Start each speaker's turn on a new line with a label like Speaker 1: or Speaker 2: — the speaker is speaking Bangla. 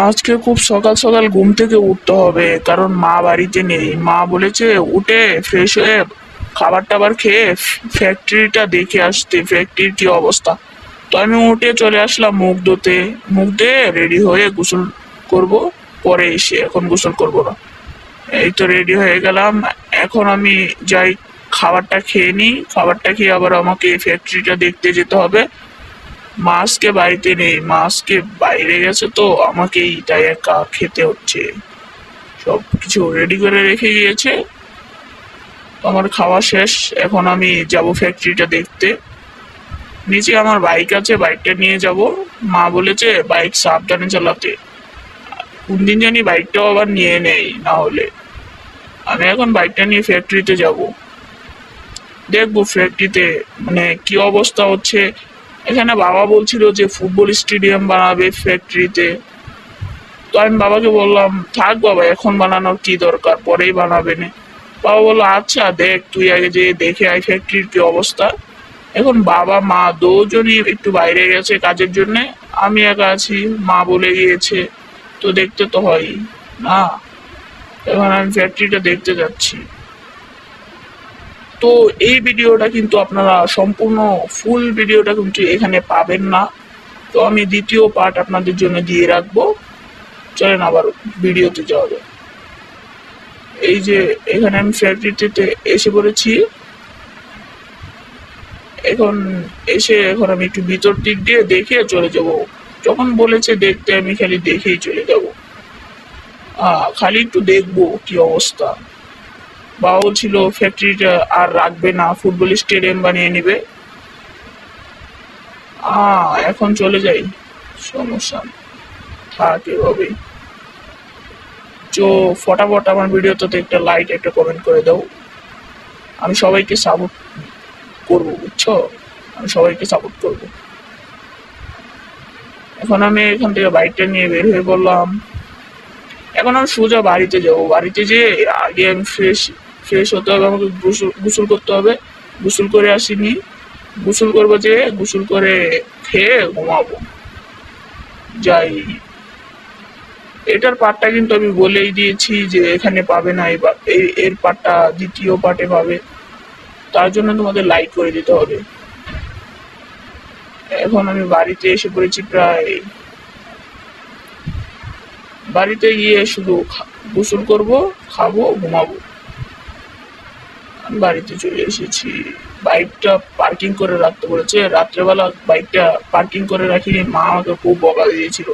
Speaker 1: আজকে খুব সকাল সকাল ঘুম থেকে উঠতে হবে, কারণ মা বাড়িতে নেই। মা বলেছে উঠে ফ্রেশ হয়ে খাবার টাবার খেয়ে ফ্যাক্টরিটা দেখে আসতে, ফ্যাক্টরির কি অবস্থা। তো আমি উঠে চলে আসলাম মুখ ধুতে। মুখ দিয়ে রেডি হয়ে গোসল করব, পরে এসে এখন গোসল করব না। এই তো রেডি হয়ে গেলাম। এখন আমি যাই খাবারটা খেয়ে নিই। খাবারটা খেয়ে আবার আমাকে ফ্যাক্টরিটা দেখতে যেতে হবে। মা আজকে বাড়িতে নেই, মা আজকে বাইরে গেছে, তো আমাকেই তাই একা খেতে হচ্ছে। সব কিছু রেডি করে রেখে গিয়েছে। আমার খাওয়া শেষ। এখন আমি যাব ফ্যাক্টরিটা দেখতে। নিচে আমার বাইক আছে, বাইকটা নিয়ে যাব। মা বলেছে বাইক সাবধানে চালাতে। কোন দিন জানি বাইকটাও আবার নিয়ে নেই না হলে। আমি এখন বাইকটা নিয়ে ফ্যাক্টরিতে যাব। দেখবো ফ্যাক্টরিতে মানে কি অবস্থা হচ্ছে। এখানে বাবা বলছিল যে ফুটবল স্টেডিয়াম বানাবে ফ্যাক্টরিতে। তো আমি বাবাকে বললাম থাক বাবা, এখন বানানোর কি দরকার, পরেই বানাবে না। বাবা বললো আচ্ছা দেখ, তুই আগে যে দেখে আয় ফ্যাক্টরির কি অবস্থা। এখন বাবা মা দুজনই একটু বাইরে গেছে কাজের জন্য। আমি একা আছি, মা বলে গিয়েছে, তো দেখতে তো হয় না। এখন আমি ফ্যাক্টরিটা দেখতে যাচ্ছি। তো এই ভিডিওটা কিন্তু আপনারা সম্পূর্ণ ফুল ভিডিওটা কিন্তু এখানে পাবেন না। তো আমি দ্বিতীয় পার্ট আপনাদের জন্য দিয়ে রাখবো। চলেন আবার ভিডিওতে যাওয়া যাক। এই যে এখানে আমি ফ্যাক্টরিতে এসে পড়েছি। এখন এখন আমি একটু ভিতর দিক দিয়ে দেখে চলে যাব। যখন বলেছে দেখতে, আমি খালি দেখেই চলে যাব। খালি একটু দেখবো কি অবস্থা। বাবা বলছিল ফ্যাক্টরিটা আর রাখবে না, ফুটবল স্টেডিয়াম বানিয়ে নিবে। এখন চলে যাই, সমস্যা নেই, থাক এভাবেই। তো ফটাফট আমার ভিডিওতে একটা লাইক একটা কমেন্ট করে দাও। আমি সবাইকে সাপোর্ট করবো, বুঝছো? আমি সবাইকে সাপোর্ট করব। এখন আমি এখান থেকে বাইকটা নিয়ে বের হয়ে পড়লাম। এখন আমি সোজা বাড়িতে যাব। বাড়িতে যেয়ে আগে আমি ফ্রেশ ফ্রেশ হতে হবে, আমাকে গোসল করতে হবে। গোসল করে আসিনি, গোসল করবো, যে গোসল করে খেয়ে ঘুমাবো। যাই, এটার পার্টটা কিন্তু আমি বলেই দিয়েছি যে এখানে পাবে না। এর পার্টটা দ্বিতীয় পার্টে পাবে। তার জন্য তোমাদের লাইক করে দিতে হবে। এখন আমি বাড়িতে এসে পড়েছি প্রায়। বাড়িতে গিয়ে শুধু গোসল করব, খাবো, ঘুমাবো। আমি বাড়িতে চলে এসেছি। বাইকটা পার্কিং করে রাখতে বলেছে। রাত্রেবেলা বাইকটা পার্কিং করে রাখিনি, মা আমাকে খুব বকা দিয়েছিল।